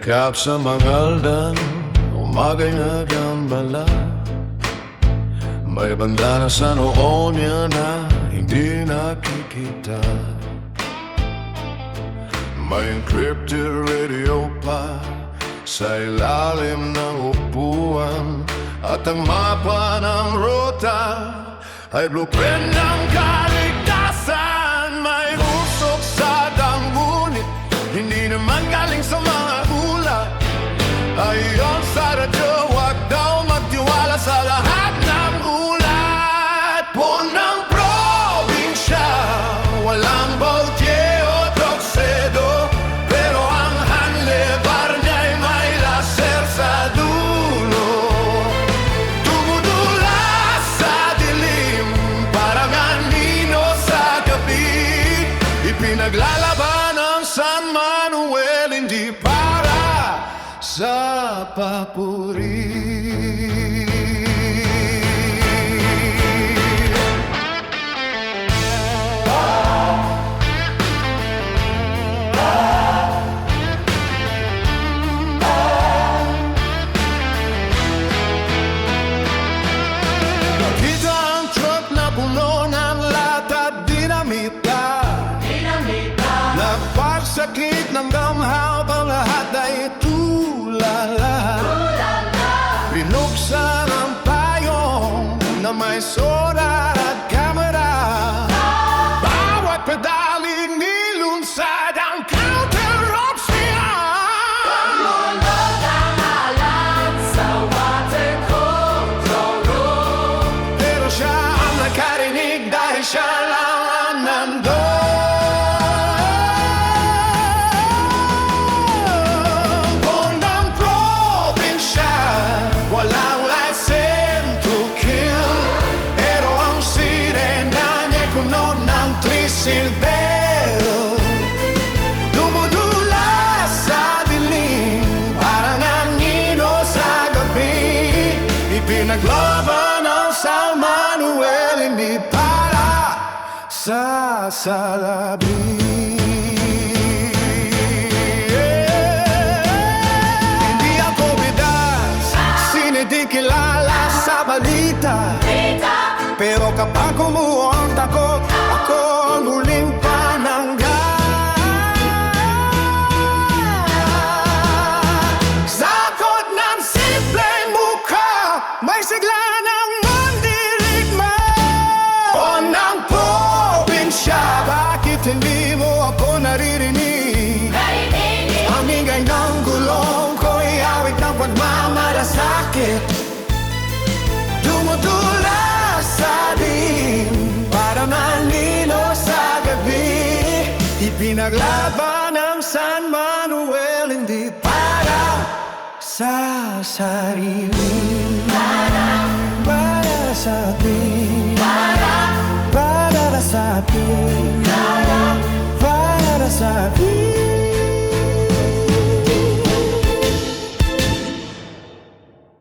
Yakap sa magaldan, umagay na gambala. May banda na sa noo niya na hindi nakikita. May encrypted radio pa sa ilalim ng upuan. At ang mapa ng ruta ay blueprint ng kaligtasan. May usok sa ngunit hindi naman galing sa mga ulat. Ayon sa radyo, wag daw magtiwala sa lahat ng ulat. Punang probinsya, walang voltye o toksedo, pero ang handlebar niya'y may laser sa dulo. Dumudulas sa dilim, parang anino sa gabi. Ipinaglalaban ang San Manuel, hindi para sa papuri. Nakita ang truck na puno ng lata, dinamita. Nagpagsakit ng damhaw, ang lahat ay tulala. Binuksan ang payong na may sonar at kamera. Bawat pedaling nilunsad ang counter-option. Pagmulog ang alat sa water control room. Pero siya ang nakarinig dahil siya lang ang nandun. Bundang probinsya, walang license to kill, pero ang sirena niya puno ng trisilbero. Dumudulas sa dilim, parang anino sa gabi. Ipinaglaban ang San Manuel, hindi para sa salabi. Hindi ako bidas, siniding kilala sa balita. Pero kapag kumuha ang takot, ako ang huling panangga. Sakot ng simpleng mukha, may sigla ng mandirigma. O ng probinsya, bakit hindi mo ako naririnig? Ang ingay ng gulong ko'y awit ng pagmamalasakit. Dumudulas sa dilim, para manino sa gabi. Ipinaglaban ang San Manuel, hindi para sa sarili.